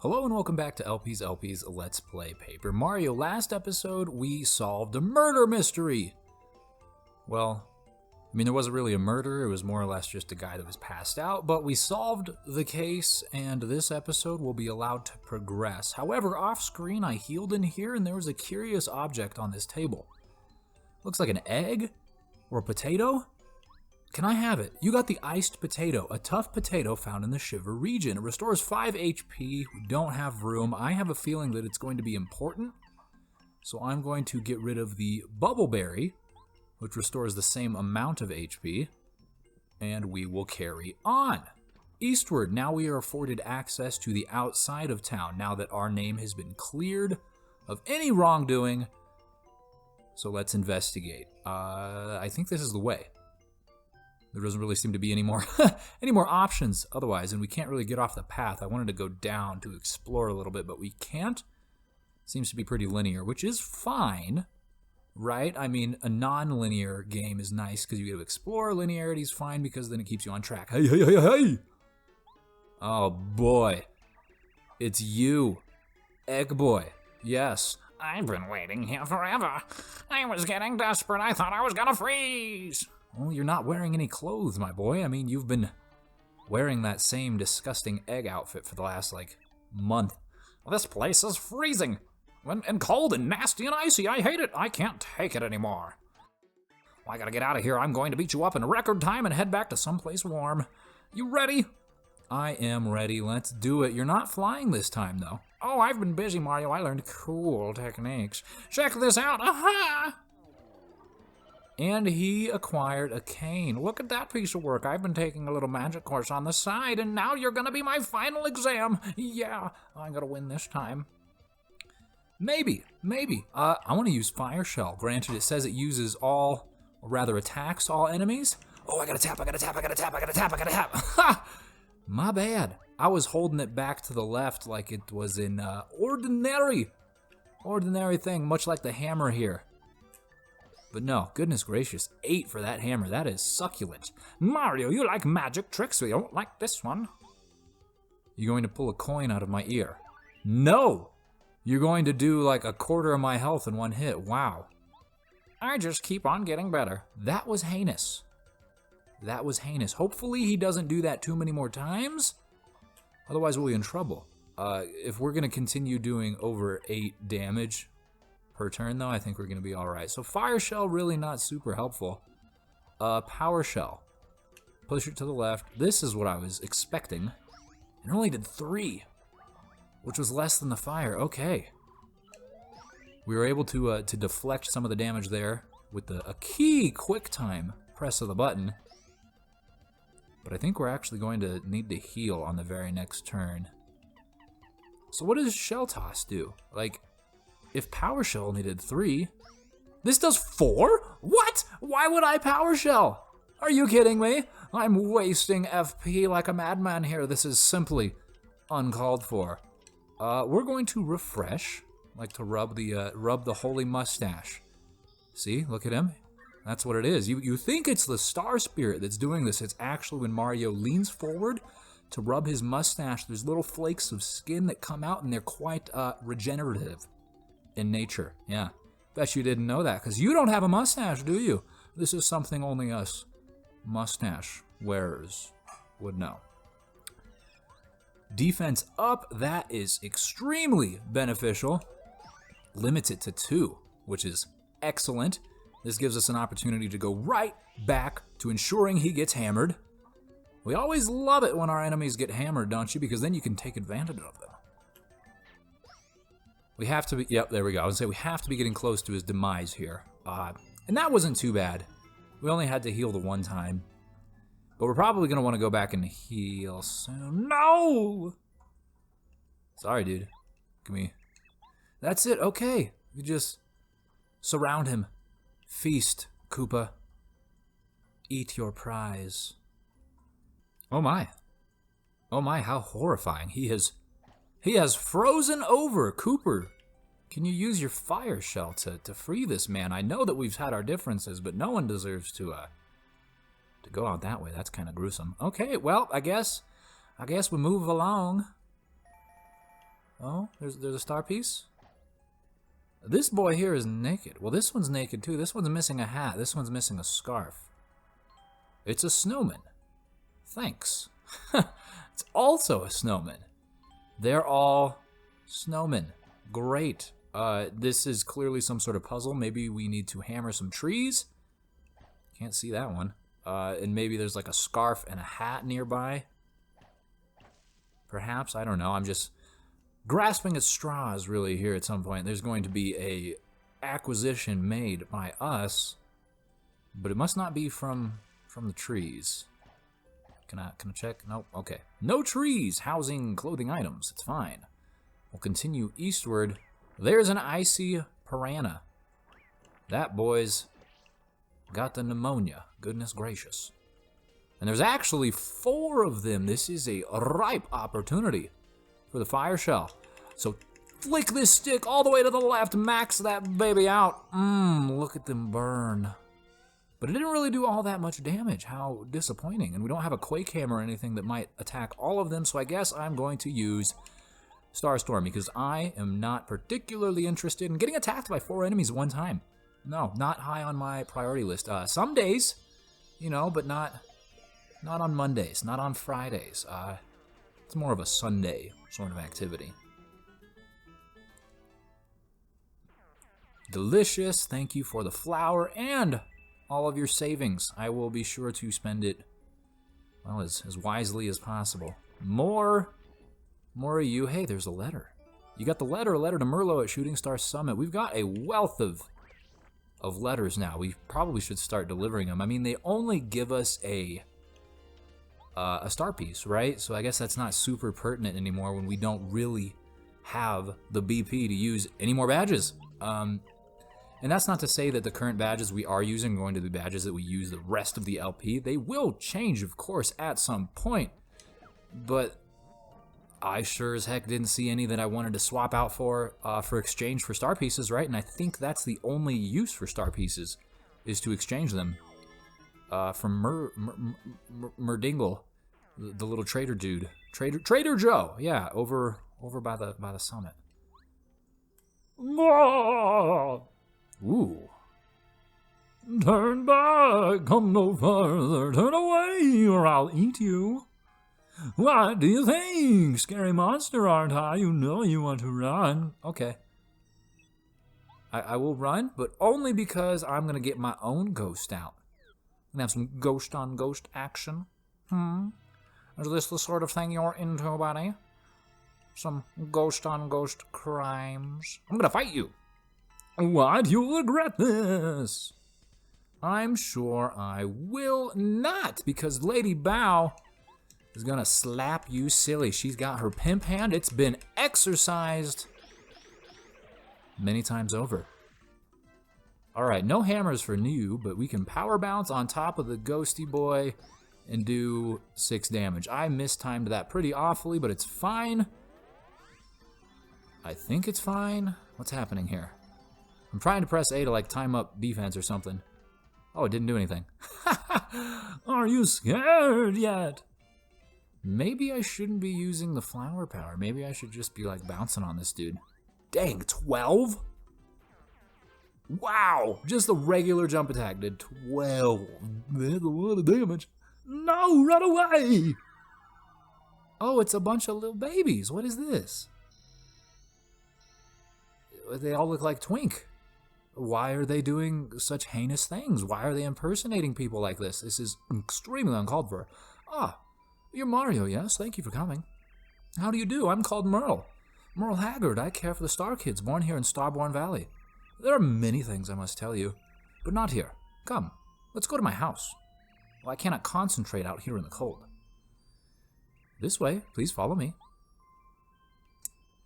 Hello and welcome back to LP's Let's Play Paper Mario. Last episode, we solved a murder mystery. Well, there wasn't really a murder, it was more or less just a guy that was passed out, but we solved the case, and this episode will be allowed to progress. However, off screen, I healed in here, and there was a curious object on this table. Looks like an egg? Or a potato? Can I have it? You got the iced potato, a tough potato found in the Shiver region. It restores 5 HP. We don't have room. I have a feeling that it's going to be important. So I'm going to get rid of the bubble berry, which restores the same amount of HP. And we will carry on. Eastward, now we are afforded access to the outside of town, now that our name has been cleared of any wrongdoing. So let's investigate. I think this is the way. There doesn't really seem to be any more options otherwise, and we can't really get off the path. I wanted to go down to explore a little bit, but we can't. Seems to be pretty linear, which is fine, right? I mean, a non-linear game is nice because you get to explore. Linearity is fine because then it keeps you on track. Hey, hey, hey, hey! Oh, boy. It's you. Egg Boy. Yes. I've been waiting here forever. I was getting desperate. I thought I was gonna freeze. Well, you're not wearing any clothes, my boy. I mean, you've been wearing that same disgusting egg outfit for the last, month. This place is freezing. And cold and nasty and icy. I hate it. I can't take it anymore. Well, I gotta get out of here. I'm going to beat you up in record time and head back to someplace warm. You ready? I am ready. Let's do it. You're not flying this time, though. Oh, I've been busy, Mario. I learned cool techniques. Check this out. Aha! And he acquired a cane. Look at that piece of work. I've been taking a little magic course on the side, and now you're gonna be my final exam. Yeah, I'm gonna win this time. Maybe. I want to use Fire Shell. Granted, it says it uses all, or rather attacks all enemies. Oh, I gotta tap. Ha! My bad. I was holding it back to the left like it was in ordinary thing, much like the hammer here. But no, goodness gracious, 8 for that hammer. That is succulent. Mario, you like magic tricks. We don't like this one. You're going to pull a coin out of my ear. No! You're going to do like a quarter of my health in one hit. Wow. I just keep on getting better. That was heinous. Hopefully he doesn't do that too many more times. Otherwise we'll be in trouble. If we're going to continue doing over 8 damage per turn, though, I think we're going to be alright. So Fire Shell, really not super helpful. Power Shell. Push it to the left. This is what I was expecting. It only did 3, which was less than the fire. Okay. We were able to deflect some of the damage there with a key quick time press of the button. But I think we're actually going to need to heal on the very next turn. So what does Shell Toss do? If Power Shell only did 3, this does 4? What? Why would I Power Shell? Are you kidding me? I'm wasting FP like a madman here. This is simply uncalled for. We're going to refresh, to rub the holy mustache. See, look at him. That's what it is. You think it's the Star Spirit that's doing this. It's actually when Mario leans forward to rub his mustache, there's little flakes of skin that come out, and they're quite regenerative in nature. Yeah, bet you didn't know that, because you don't have a mustache, do you? This is something only us mustache wearers would know. Defense up, that is extremely beneficial. Limits it to 2, which is excellent. This gives us an opportunity to go right back to ensuring he gets hammered. We always love it when our enemies get hammered, don't you? Because then you can take advantage of them. We have to be, yep, there we go. I would say we have to be getting close to his demise here. And that wasn't too bad. We only had to heal the one time. But we're probably going to want to go back and heal soon. No! Sorry, dude. Give me. That's it, okay. We just surround him. Feast, Koopa. Eat your prize. Oh my. Oh my, how horrifying. He has frozen over. Cooper, can you use your Fire Shell to free this man? I know that we've had our differences, but no one deserves to go out that way. That's kind of gruesome. Okay, well, I guess we move along. Oh, there's a star piece. This boy here is naked. Well, this one's naked too. This one's missing a hat. This one's missing a scarf. It's a snowman. Thanks. It's also a snowman. They're all snowmen. Great. This is clearly some sort of puzzle. Maybe we need to hammer some trees. Can't see that one. And maybe there's like a scarf and a hat nearby. Perhaps, I don't know. I'm just grasping at straws really here at some point. There's going to be a acquisition made by us, but it must not be from the trees. Can I check? Nope. Okay. No trees housing clothing items. It's fine. We'll continue eastward. There's an icy piranha. That boy's got the pneumonia. Goodness gracious. And there's actually 4 of them. This is a ripe opportunity for the fire shell. So flick this stick all the way to the left, max that baby out. Look at them burn. But it didn't really do all that much damage. How disappointing. And we don't have a quake hammer or anything that might attack all of them, so I guess I'm going to use Starstorm because I am not particularly interested in getting attacked by 4 enemies at one time. No, not high on my priority list. Some days, you know, but not on Mondays, not on Fridays. It's more of a Sunday sort of activity. Delicious. Thank you for the flour and all of your savings. I will be sure to spend it, well, as wisely as possible. More of you. Hey, there's a letter. You got the letter, a letter to Merlo at Shooting Star Summit. We've got a wealth of letters now. We probably should start delivering them. I mean, they only give us a star piece, right? So I guess that's not super pertinent anymore when we don't really have the BP to use any more badges. And that's not to say that the current badges we are using are going to be badges that we use the rest of the LP. They will change, of course, at some point. But I sure as heck didn't see any that I wanted to swap out for exchange for star pieces, right? And I think that's the only use for star pieces, is to exchange them from Merdingle, the little trader dude, Trader Joe, yeah, over by the summit. Ooh. Turn back, come no further, turn away, or I'll eat you. What do you think? Scary monster, aren't I? You know you want to run. Okay. I will run, but only because I'm going to get my own ghost out. And have some ghost-on-ghost action. Is this the sort of thing you're into, buddy? Some ghost-on-ghost crimes? I'm going to fight you. What? You'll regret this. I'm sure I will not, because Lady Bow is gonna slap you silly. She's got her pimp hand. It's been exercised many times over. All right, no hammers for new, but we can power bounce on top of the ghosty boy and do 6 damage. I mistimed that pretty awfully, but it's fine. I think it's fine. What's happening here? I'm trying to press A to like time up defense or something. Oh, it didn't do anything. Are you scared yet? Maybe I shouldn't be using the flower power. Maybe I should just be like bouncing on this dude. Dang, 12? Wow, just the regular jump attack did 12. That's a lot of damage. No, run away! Oh, it's a bunch of little babies. What is this? They all look like Twink. Why are they doing such heinous things? Why are they impersonating people like this? This is extremely uncalled for. Ah, you're Mario, yes? Thank you for coming. How do you do? I'm called Merle. Merle Haggard. I care for the Star Kids born here in Starborn Valley. There are many things I must tell you, but not here. Come, let's go to my house. Well, I cannot concentrate out here in the cold. This way, please follow me.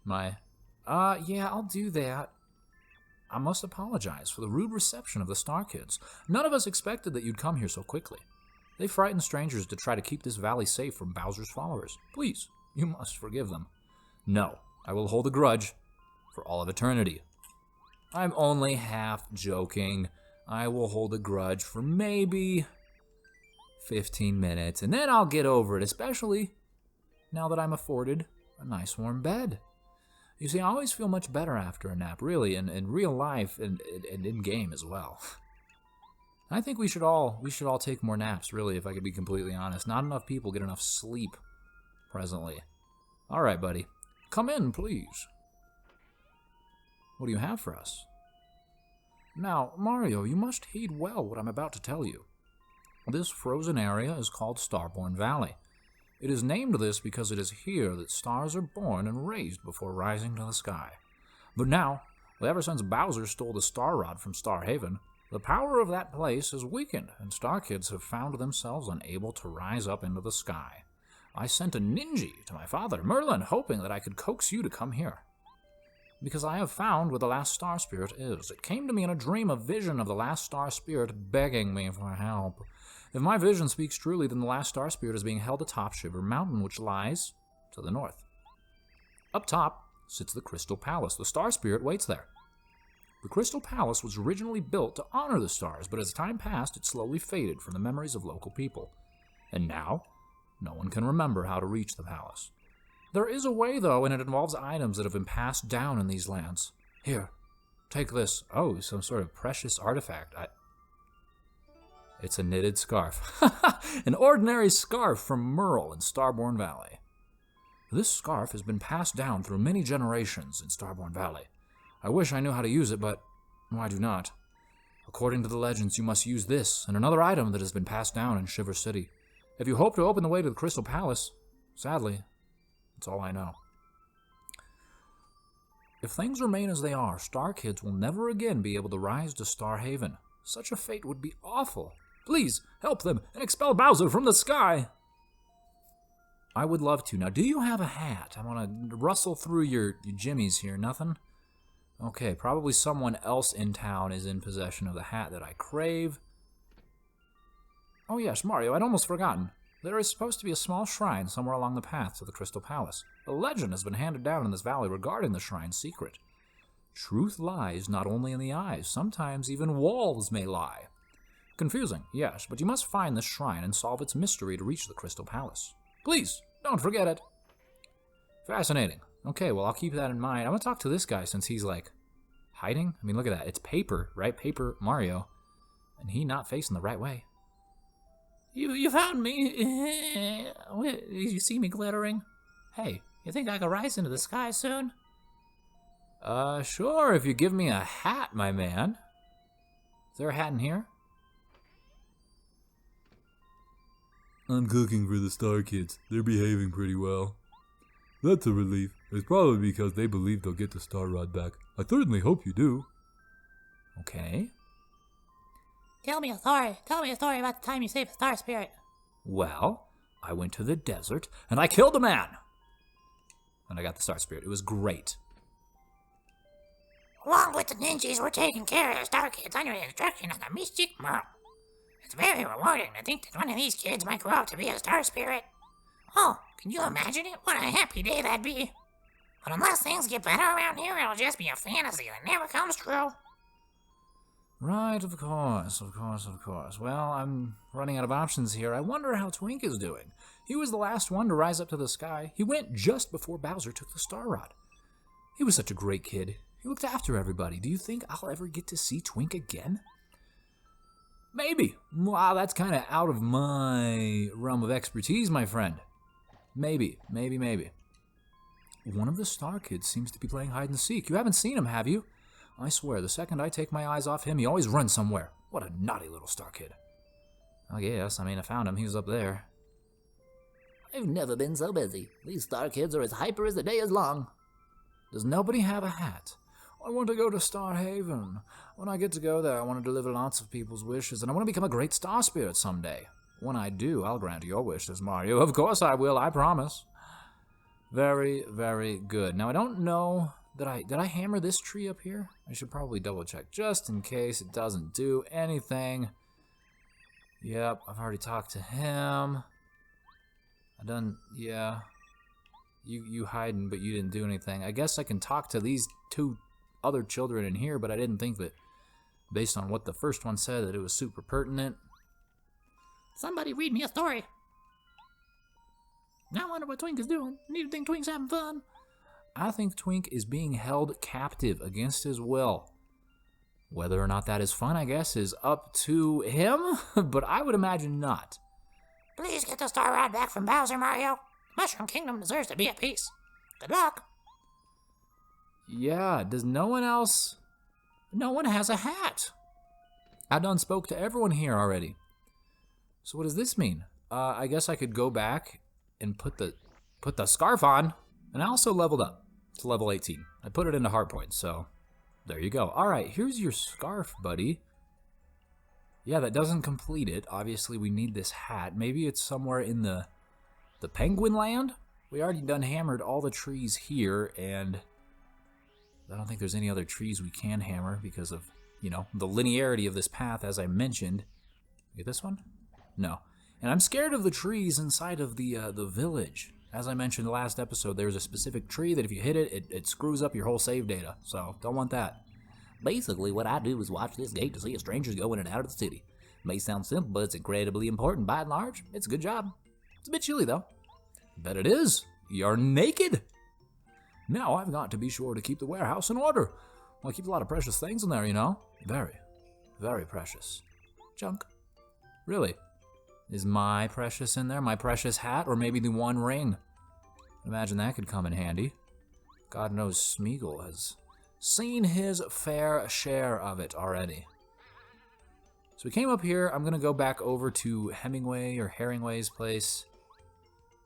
Yeah, I'll do that. I must apologize for the rude reception of the Star Kids. None of us expected that you'd come here so quickly. They frighten strangers to try to keep this valley safe from Bowser's followers. Please, you must forgive them. No, I will hold a grudge for all of eternity. I'm only half joking. I will hold a grudge for maybe 15 minutes, and then I'll get over it, especially now that I'm afforded a nice warm bed. You see, I always feel much better after a nap, really, in real life and in game as well. I think we should all take more naps, really, if I could be completely honest. Not enough people get enough sleep presently. All right, buddy. Come in, please. What do you have for us? Now, Mario, you must heed well what I'm about to tell you. This frozen area is called Starborn Valley. It is named this because it is here that stars are born and raised before rising to the sky. But now, ever since Bowser stole the Star Rod from Star Haven, the power of that place has weakened, and Star Kids have found themselves unable to rise up into the sky. I sent a ninja to my father, Merlin, hoping that I could coax you to come here. Because I have found where the last Star Spirit is. It came to me in a dream, a vision of the last Star Spirit begging me for help. If my vision speaks truly, then the last Star Spirit is being held atop Shiver Mountain, which lies to the north. Up top sits the Crystal Palace. The Star Spirit waits there. The Crystal Palace was originally built to honor the stars, but as time passed, it slowly faded from the memories of local people. And now, no one can remember how to reach the palace. There is a way, though, and it involves items that have been passed down in these lands. Here, take this. Oh, some sort of precious artifact. It's a knitted scarf. An ordinary scarf from Merle in Starborn Valley. This scarf has been passed down through many generations in Starborn Valley. I wish I knew how to use it, but I do not. According to the legends, you must use this and another item that has been passed down in Shiver City. If you hope to open the way to the Crystal Palace, sadly, that's all I know. If things remain as they are, Star Kids will never again be able to rise to Star Haven. Such a fate would be awful. Please, help them and expel Bowser from the sky! I would love to. Now, do you have a hat? I want to rustle through your jimmies here. Nothing? Okay, probably someone else in town is in possession of the hat that I crave. Oh yes, Mario, I'd almost forgotten. There is supposed to be a small shrine somewhere along the path to the Crystal Palace. A legend has been handed down in this valley regarding the shrine's secret. Truth lies not only in the eyes, sometimes even walls may lie. Confusing, yes, but you must find this shrine and solve its mystery to reach the Crystal Palace. Please, don't forget it. Fascinating. Okay, well, I'll keep that in mind. I'm going to talk to this guy since he's, like, hiding. I mean, look at that. It's Paper, right? Paper Mario. And he not facing the right way. You found me. You see me glittering? Hey, you think I could rise into the sky soon? Sure, if you give me a hat, my man. Is there a hat in here? I'm cooking for the Star Kids. They're behaving pretty well. That's a relief. It's probably because they believe they'll get the Star Rod back. I certainly hope you do. Okay. Tell me a story. Tell me a story about the time you saved the Star Spirit. Well, I went to the desert, and I killed a man. And I got the Star Spirit. It was great. Along with the ninjas, we're taking care of the Star Kids under the instruction of the Mystic Mom. It's very rewarding to think that one of these kids might grow up to be a Star Spirit. Oh, can you imagine it? What a happy day that'd be. But unless things get better around here, it'll just be a fantasy that never comes true. Right, of course. Well, I'm running out of options here. I wonder how Twink is doing. He was the last one to rise up to the sky. He went just before Bowser took the Star Rod. He was such a great kid. He looked after everybody. Do you think I'll ever get to see Twink again? Maybe. Wow, that's kind of out of my realm of expertise, my friend. Maybe. One of the Star Kids seems to be playing hide and seek. You haven't seen him, have you? I swear, the second I take my eyes off him, he always runs somewhere. What a naughty little Star Kid. I guess. I found him. He was up there. I've never been so busy. These Star Kids are as hyper as the day is long. Does nobody have a hat? I want to go to Star Haven. When I get to go there, I want to deliver lots of people's wishes, and I want to become a great Star Spirit someday. When I do, I'll grant your wishes, Mario. Of course I will, I promise. Very, very good. Now, I don't know... Did I hammer this tree up here? I should probably double check, just in case it doesn't do anything. Yep, I've already talked to him. Yeah. You hiding, but you didn't do anything. I guess I can talk to these two other children in here, but I didn't think that, based on what the first one said, that it was super pertinent. Somebody read me a story. I wonder what Twink is doing. I need to think Twink's having fun. I think Twink is being held captive against his will. Whether or not that is fun, I guess, is up to him, but I would imagine not. Please get the Star Rod back from Bowser, Mario. Mushroom Kingdom deserves to be at peace. Good luck. Yeah, does no one else... No one has a hat. I done spoke to everyone here already. So what does this mean? I guess I could go back and put the scarf on, and I also leveled up to level 18. I put it into hard points, so there you go. All right, here's your scarf, buddy. Yeah, that doesn't complete it. Obviously, we need this hat. Maybe it's somewhere in the penguin land? We already done hammered all the trees here, and I don't think there's any other trees we can hammer because of, you know, the linearity of this path, as I mentioned. Get this one? No. And I'm scared of the trees inside of the village. As I mentioned last episode, there's a specific tree that if you hit it, it screws up your whole save data. So, don't want that. Basically, what I do is watch this gate to see if strangers go in and out of the city. May sound simple, but it's incredibly important. By and large, it's a good job. It's a bit chilly, though. Bet it is. You're naked. Now I've got to be sure to keep the warehouse in order. Well, I keep a lot of precious things in there, you know? Very, very precious. Junk. Really? Is my precious in there? My precious hat? Or maybe the one ring? Imagine that could come in handy. God knows Smeagol has seen his fair share of it already. So we came up here. I'm going to go back over to Hemingway or Herringway's place,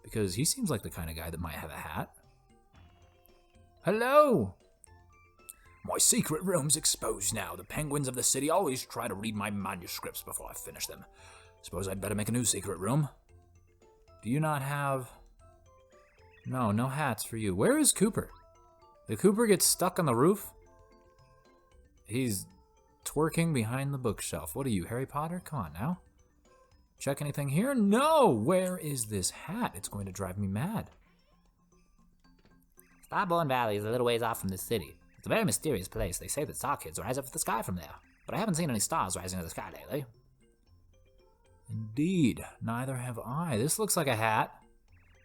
because he seems like the kind of guy that might have a hat. Hello! My secret room's exposed now. The penguins of the city always try to read my manuscripts before I finish them. Suppose I'd better make a new secret room. Do you not have... No hats for you. Where is Cooper? Did Cooper get stuck on the roof? He's twerking behind the bookshelf. What are you, Harry Potter? Come on now. Check anything here? No! Where is this hat? It's going to drive me mad. Starborn Valley is a little ways off from the city. It's a very mysterious place. They say that star kids rise up to the sky from there, but I haven't seen any stars rising to the sky lately. Indeed, neither have I. This looks like a hat.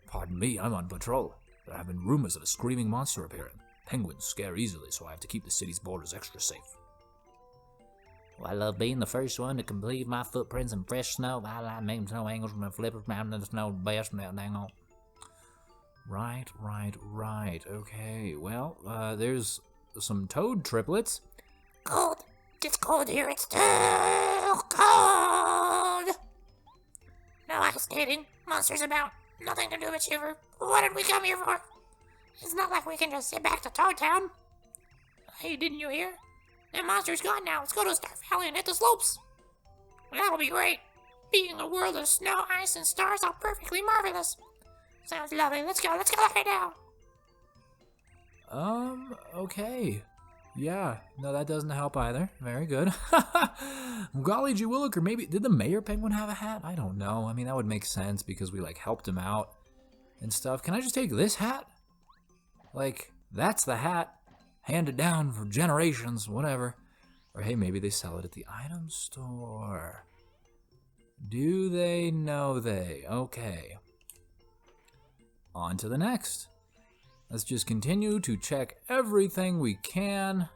Pardon me, I'm on patrol. There have been rumors of a screaming monster appearing. Penguins scare easily, so I have to keep the city's borders extra safe. Well, I love being the first one to complete my footprints in fresh snow. I like making snow angles from the flippers mountain in the snow best now, dang on. Right. Okay, well, there's some toad triplets. Cold. It's cold here. It's still cold. No ice skating. Monsters about. Nothing to do but shiver. What did we come here for? It's not like we can just sit back to Toad Town. Hey, didn't you hear? That monster's gone now. Let's go to Star Valley and hit the slopes. That'll be great. Being a world of snow, ice, and stars are perfectly marvelous. Sounds lovely. Let's go right now. Okay. Yeah, no, that doesn't help either. Very good. Golly gee williker, maybe, did the mayor penguin have a hat? I don't know. I mean, that would make sense because we, like, helped him out and stuff. Can I just take this hat? Like, that's the hat. Handed down for generations, whatever. Or, hey, maybe they sell it at the item store. Do they? Know they? Okay. On to the next. Let's just continue to check everything we can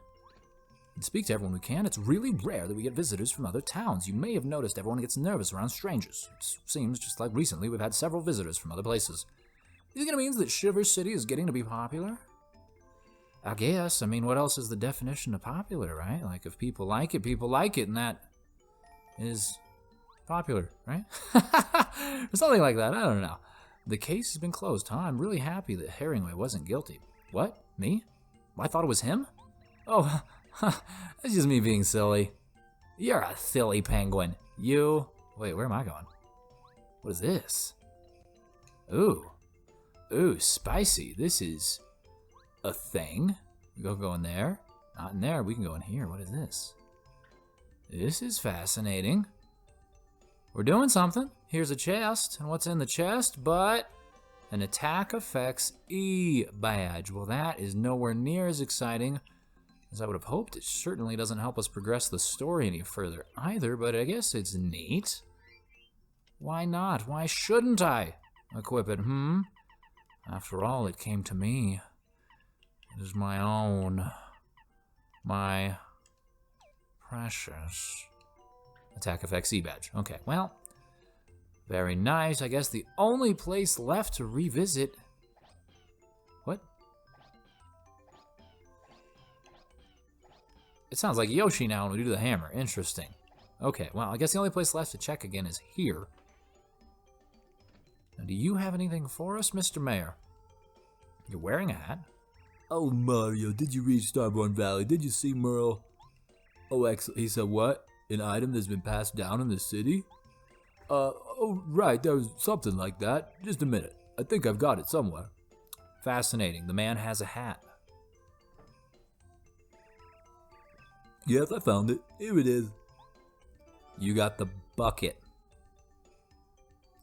and speak to everyone we can. It's really rare that we get visitors from other towns. You may have noticed everyone gets nervous around strangers. It seems just like recently we've had several visitors from other places. Do you think it means that Shiver City is getting to be popular? I guess. I mean, what else is the definition of popular, right? Like, if people like it, and that is popular, right? Or something like that. I don't know. The case has been closed, huh? I'm really happy that Herringway wasn't guilty. What? Me? I thought it was him? Oh, that's just me being silly. You're a silly penguin. You... Wait, where am I going? What is this? Ooh, spicy. This is a thing. We go in there. Not in there. We can go in here. What is this? This is fascinating. We're doing something. Here's a chest, and what's in the chest but an attack effects E badge. Well, that is nowhere near as exciting as I would have hoped. It certainly doesn't help us progress the story any further either, but I guess it's neat. Why not? Why shouldn't I equip it, After all, it came to me. is my own. My precious. Attack effect C badge. Okay, well, very nice. I guess the only place left to revisit. What? It sounds like Yoshi now when we do the hammer. Interesting. Okay, well, I guess the only place left to check again is here. Now, do you have anything for us, Mr. Mayor? You're wearing a hat. Oh, Mario, did you reach Starborn Valley? Did you see Merle? Oh, excellent. He said what? An item that's been passed down in the city? Oh, right, there was something like that. Just a minute. I think I've got it somewhere. Fascinating. The man has a hat. Yes, I found it. Here it is. You got the bucket.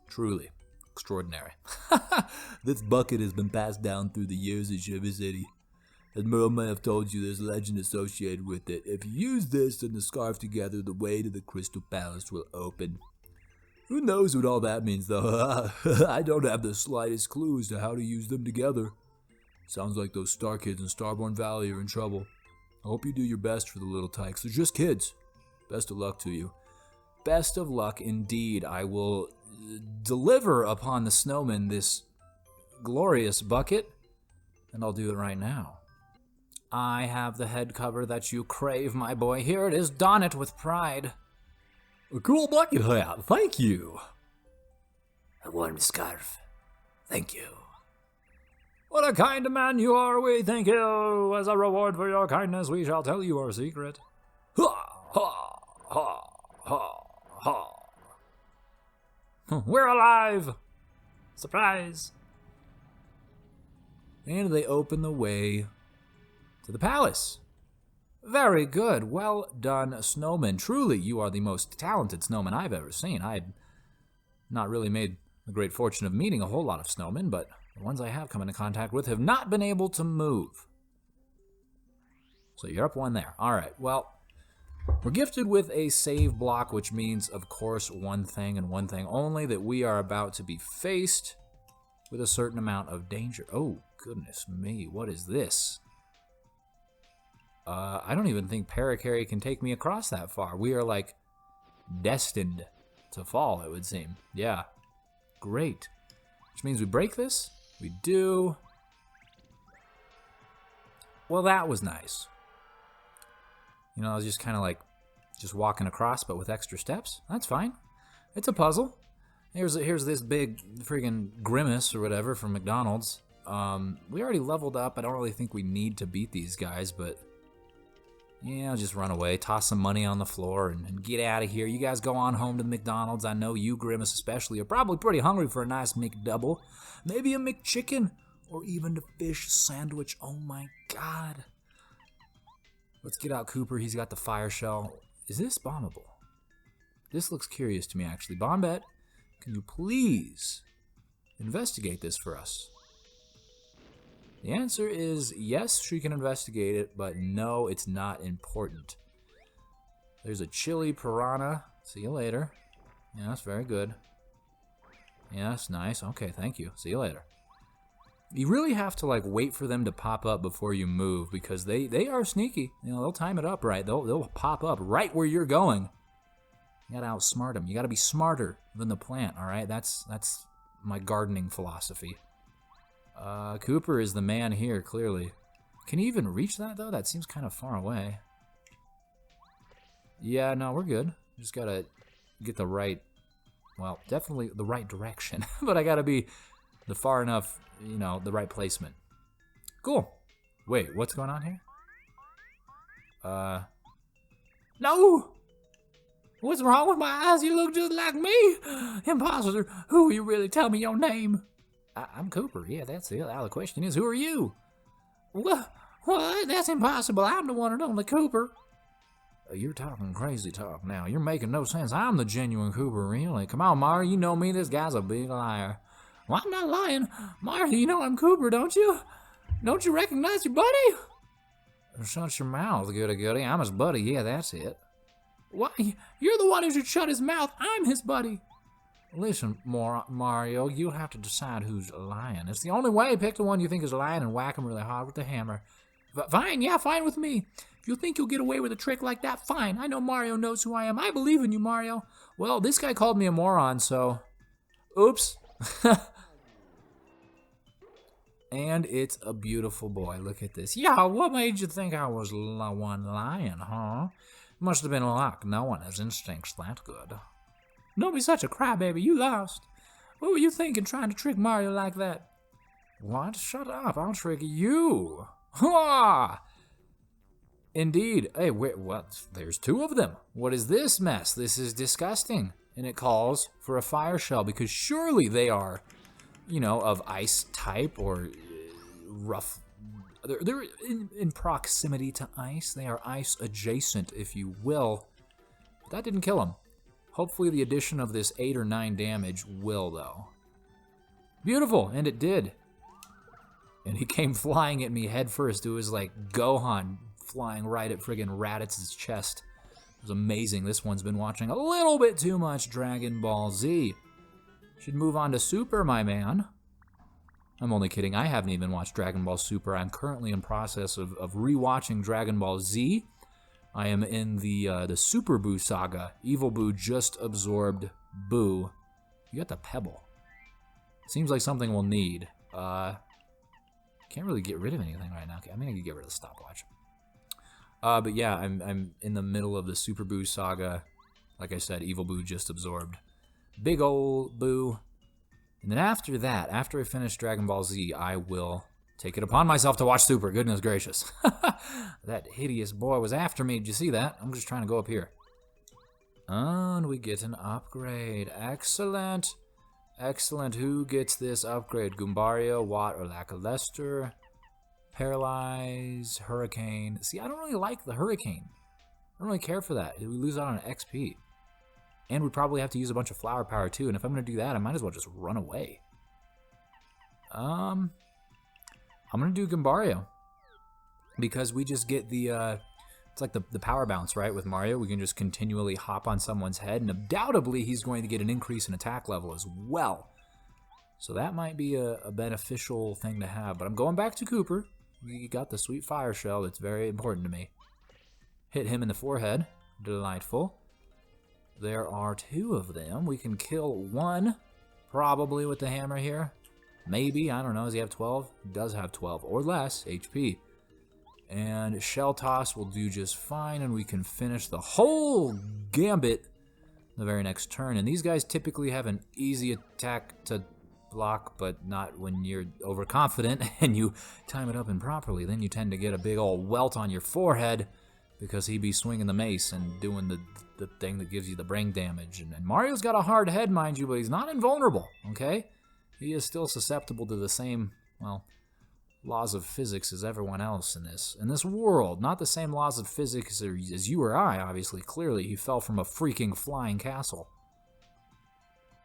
Truly extraordinary. This bucket has been passed down through the years in Sugar City. As Merle may have told you, there's a legend associated with it. If you use this and the scarf together, the way to the Crystal Palace will open. Who knows what all that means, though? I don't have the slightest clue as to how to use them together. Sounds like those Star Kids in Starborn Valley are in trouble. I hope you do your best for the little tykes. They're just kids. Best of luck to you. Best of luck indeed. I will deliver upon the snowman this glorious bucket, and I'll do it right now. I have the head cover that you crave, my boy. Here it is. Don it with pride. A cool bucket hat. Thank you. A warm scarf. Thank you. What a kind man you are, we thank you. As a reward for your kindness, we shall tell you our secret. Ha, ha, ha, ha, ha. We're alive! Surprise! And they open the way to the palace. Very good. Well done, snowman. Truly, you are the most talented snowman I've ever seen. I've not really made the great fortune of meeting a whole lot of snowmen, but the ones I have come into contact with have not been able to move. So you're up one there. All right, well, we're gifted with a save block, which means, of course, one thing and one thing only, that we are about to be faced with a certain amount of danger. Oh, goodness me, what is this? I don't even think Parakarry can take me across that far. We are, like, destined to fall, it would seem. Yeah, great. Which means we break this? We do. Well, that was nice. You know, I was just kind of like, just walking across, but with extra steps. That's fine. It's a puzzle. Here's this big friggin' grimace or whatever from McDonald's. We already leveled up. I don't really think we need to beat these guys, but yeah, I'll just run away, toss some money on the floor, and get out of here. You guys go on home to McDonald's. I know you, Grimace especially, are probably pretty hungry for a nice McDouble. Maybe a McChicken, or even a fish sandwich. Oh my god. Let's get out Cooper. He's got the fire shell. Is this bombable? This looks curious to me, actually. Bombette, can you please investigate this for us? The answer is yes, she can investigate it, but no, it's not important. There's a chili piranha. See you later. Yeah, that's very good. Yeah, that's nice. Okay, thank you. See you later. You really have to like wait for them to pop up before you move because they are sneaky. You know, they'll time it up right. They'll pop up right where you're going. You gotta outsmart them. You gotta be smarter than the plant. All right, that's my gardening philosophy. Cooper is the man here, clearly. Can you even reach that, though? That seems kind of far away. Yeah, no, we're good. Just gotta get the right, well, definitely the right direction. But I gotta be the far enough, you know, the right placement. Cool. Wait, what's going on here? No! What's wrong with my eyes? You look just like me! Imposter, who you really? Tell me your name. I'm Cooper. Yeah, that's it. Now the question is, who are you? What? That's impossible. I'm the one and only Cooper. You're talking crazy talk now. You're making no sense. I'm the genuine Cooper, really. Come on, Mario. You know me. This guy's a big liar. Well, I'm not lying. Mario, you know I'm Cooper, don't you? Don't you recognize your buddy? Shut your mouth, goody-goody. I'm his buddy. Yeah, that's it. Why, you're the one who should shut his mouth. I'm his buddy. Listen, Mario, you'll have to decide who's lying. It's the only way. Pick the one you think is lying and whack him really hard with the hammer. Fine, yeah, fine with me. If you think you'll get away with a trick like that, fine. I know Mario knows who I am. I believe in you, Mario. Well, this guy called me a moron, so... Oops. And it's a beautiful boy. Look at this. Yeah, what made you think I was one lion, huh? Must have been luck. No one has instincts that good. Don't be such a crybaby. You lost. What were you thinking trying to trick Mario like that? What? Shut up. I'll trick you. Ha! Indeed. Hey, wait, what? There's two of them. What is this mess? This is disgusting. And it calls for a fire shell because surely they are, you know, of ice type or rough. They're in proximity to ice. They are ice adjacent, if you will. But that didn't kill him. Hopefully the addition of this 8 or 9 damage will, though. Beautiful, and it did. And he came flying at me head first. It was like Gohan flying right at friggin' Raditz's chest. It was amazing. This one's been watching a little bit too much Dragon Ball Z. Should move on to Super, my man. I'm only kidding. I haven't even watched Dragon Ball Super. I'm currently in process of rewatching Dragon Ball Z. I am in the Super Buu saga. Evil Buu just absorbed Buu. You got the Pebble. Seems like something we'll need. Can't really get rid of anything right now. I mean, I could get rid of the stopwatch. But yeah, I'm in the middle of the Super Buu saga. Like I said, Evil Buu just absorbed big ol' Buu. And then after that, after I finish Dragon Ball Z, I will take it upon myself to watch Super. Goodness gracious. That hideous boy was after me. Did you see that? I'm just trying to go up here. And we get an upgrade. Excellent. Excellent. Who gets this upgrade? Goombario, Watt, or Lackluster? Paralyze, Hurricane. See, I don't really like the Hurricane. I don't really care for that. We lose out on XP. And we probably have to use a bunch of flower power too. And if I'm going to do that, I might as well just run away. I'm going to do Goombario. Because we just get the, it's like the power bounce, right? With Mario, we can just continually hop on someone's head. And undoubtedly, he's going to get an increase in attack level as well. So that might be a beneficial thing to have. But I'm going back to Cooper. You got the sweet fire shell. That's very important to me. Hit him in the forehead. Delightful. There are 2 of them. We can kill one, probably with the hammer here. Maybe, I don't know. Does he have 12? He does have 12 or less HP. And Shell Toss will do just fine, and we can finish the whole gambit the very next turn. And these guys typically have an easy attack to block, but not when you're overconfident and you time it up improperly. Then you tend to get a big old welt on your forehead because he be swinging the mace and doing the thing that gives you the brain damage. And Mario's got a hard head, mind you, but he's not invulnerable, okay? He is still susceptible to the same, well, laws of physics as everyone else in this world. Not the same laws of physics as you or I, obviously. Clearly, he fell from a freaking flying castle.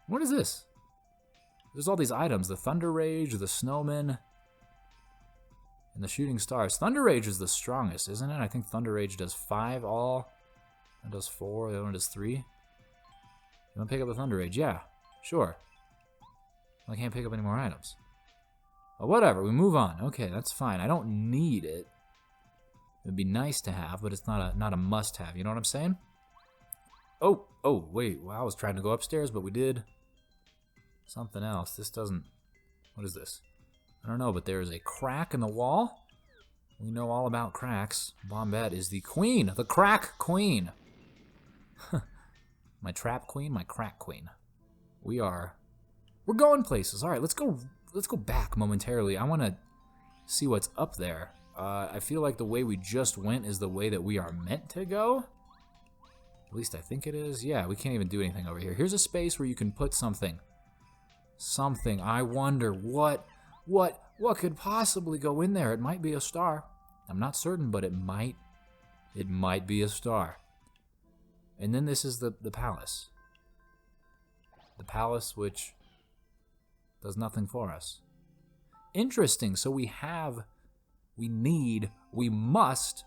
What is this? There's all these items. The Thunder Rage, the Snowman, and the Shooting Stars. Thunder Rage is the strongest, isn't it? I think Thunder Rage does 5 all. That does 4. The other one does 3. You want to pick up the Thunder Rage? Yeah, sure. I can't pick up any more items. Well, whatever, we move on. Okay, that's fine. I don't need it. It'd be nice to have, but it's not a must-have. You know what I'm saying? Oh, wait. Well, I was trying to go upstairs, but we did something else. This doesn't... What is this? I don't know, but there is a crack in the wall. We know all about cracks. Bombette is the queen, the crack queen. My trap queen, my crack queen. We're going places. All right, let's go back momentarily. I want to see what's up there. I feel like the way we just went is the way that we are meant to go. At least I think it is. Yeah, we can't even do anything over here. Here's a space where you can put something. Something. I wonder what could possibly go in there. It might be a star. I'm not certain, but it might be a star. And then this is the palace. The palace which does nothing for us. Interesting. So we must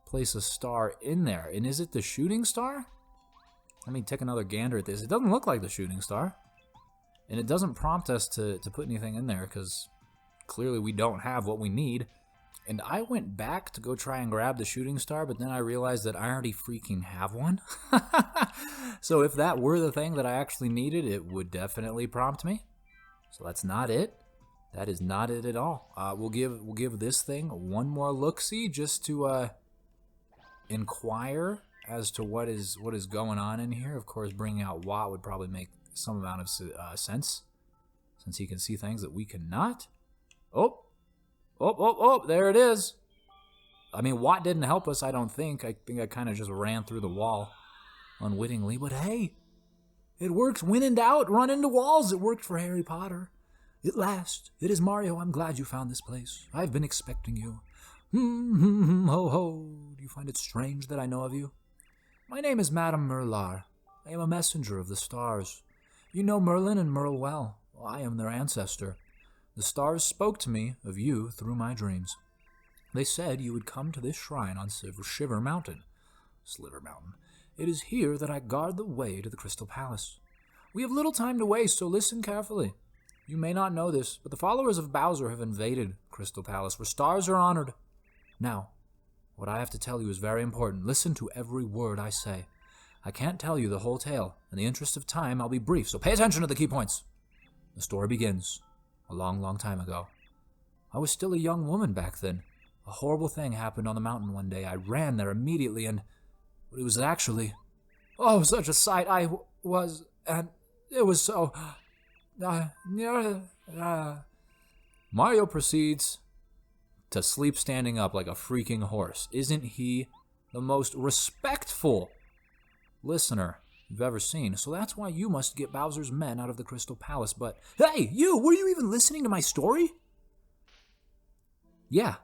place a star in there. And is it the shooting star? Let me take another gander at this. It doesn't look like the shooting star. And it doesn't prompt us to put anything in there because clearly we don't have what we need. And I went back to go try and grab the shooting star, but then I realized that I already freaking have one. So if that were the thing that I actually needed, it would definitely prompt me. So that's not it. That is not it at all. We'll give this thing one more look-see just to inquire as to what is going on in here. Of course, bringing out Watt would probably make some amount of sense, since he can see things that we cannot. Oh, there it is. I mean, Watt didn't help us, I don't think. I think I kind of just ran through the wall unwittingly. But hey, it works. When in doubt, run into walls. It worked for Harry Potter. At last, it is Mario. I'm glad you found this place. I've been expecting you. Ho ho. Do you find it strange that I know of you? My name is Madame Merlar. I am a messenger of the stars. You know Merlin and Merle well. I am their ancestor. The stars spoke to me of you through my dreams. They said you would come to this shrine on Sliver Mountain. It is here that I guard the way to the Crystal Palace. We have little time to waste, so listen carefully. You may not know this, but the followers of Bowser have invaded Crystal Palace, where stars are honored. Now, what I have to tell you is very important. Listen to every word I say. I can't tell you the whole tale. In the interest of time, I'll be brief, so pay attention to the key points. The story begins a long, long time ago. I was still a young woman back then. A horrible thing happened on the mountain one day. I ran there immediately, and it was actually... Oh, such a sight I was, and it was so... Mario proceeds to sleep standing up like a freaking horse. Isn't he the most respectful listener you've ever seen? So that's why you must get Bowser's men out of the Crystal Palace. But, hey, you, were you even listening to my story? Yeah,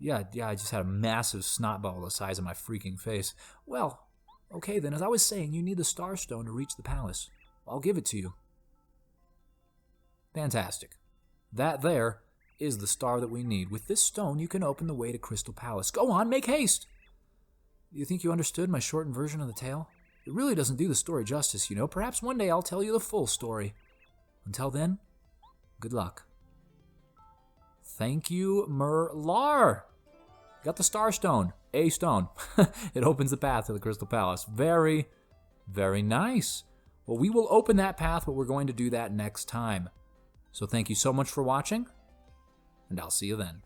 I just had a massive snot ball the size of my freaking face. Well, okay then, as I was saying, you need the Star Stone to reach the palace. I'll give it to you. Fantastic. That there is the star that we need. With this stone, you can open the way to Crystal Palace. Go on, make haste! Do you think you understood my shortened version of the tale? It really doesn't do the story justice, you know. Perhaps one day I'll tell you the full story. Until then, good luck. Thank you, Merlar. Got the Star Stone. A stone. It opens the path to the Crystal Palace. Very, very nice. Well, we will open that path, but we're going to do that next time. So thank you so much for watching, and I'll see you then.